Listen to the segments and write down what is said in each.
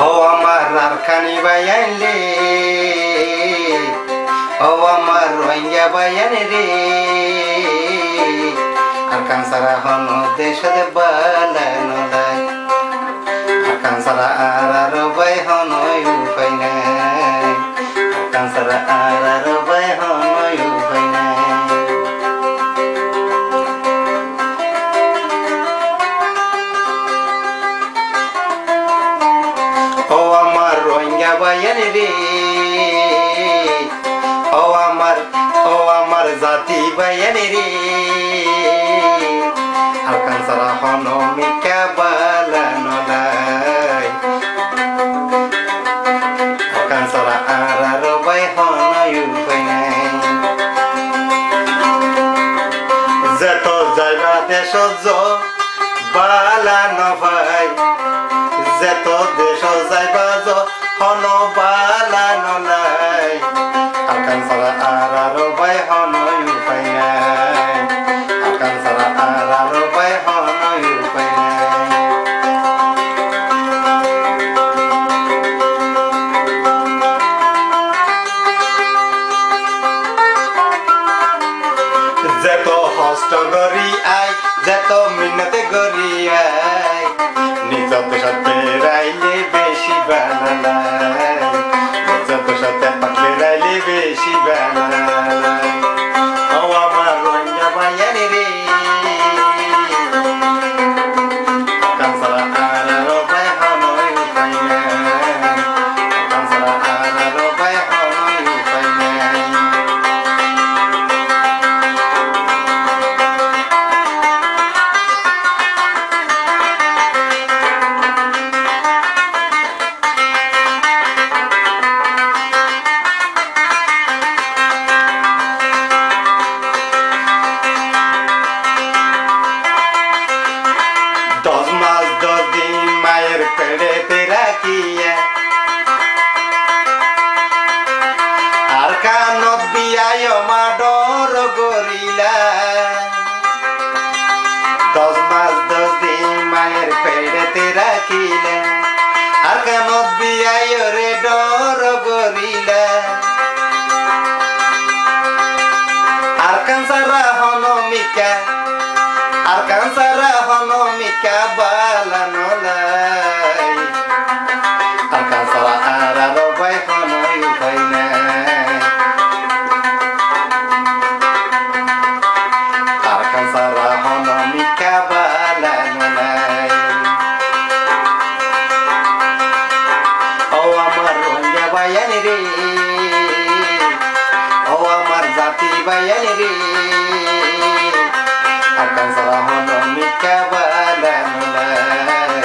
ও আমার রারখানি বাইয়াইলে ও আমার রোহিঙ্গা বাইয়ান রে আর কানসারা হন দেশ বালা নলাই আর কানসারা আর বাই হন উপায় নাই আর কানসারা আর বাই হন উপায় নাই ও আমার রোহিঙ্গা বাইয়ান রে ও আমার জাতি বাইয়ান রে আর কানসারা হন মিকা বালা নলাই আর কানসারা আর বাই হন উপায় নাই যত যাইবা দেশ বালা নভাই যত দেশ যাইবা হন বালা নলাই আর কানসারা আর বাই হন উপায় নাই আর কানসারা আর বাই হন উপায় নাই যত হস্ত গরি আই যত মিন্নতে গরি আই নিজত সাথে রাইলে বেশি বানালাই নিজত সাথে পাকলে রাইলে বেশি বানালাই ও আমার রোহিঙ্গা বাইয়ান রে কানসারা আর বাই হন উপায় নাই কানসারা আর বাই হন উপায় নাই পেড়েতে রাখিয়া আর কানত বিয়ায় মা ডর গরিলা 10 মাস 10 দিন মায়ের পেড়েতে রাখিলা আর কানত বিয়ায় রে ডর গরিলা আর কানসারা হন মিকা আর কানসারা হন মিকা বালা নলাই আর কানসারা আর বাই হন উপায় নাই আর কানসারা হন মিকা বালা নলাই ও আমার রোহিঙ্গা বাইয়ান রে ও আমার জাতি বাইয়ান রে আর কানসারা হন মিকা বালা নলাই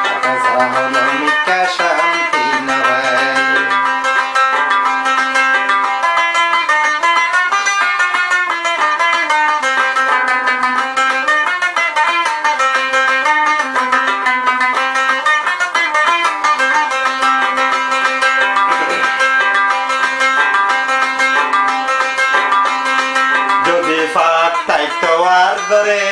আর কানসারা হন মিকা শান্তি নলাই যদি ফাট তাইতো আর করে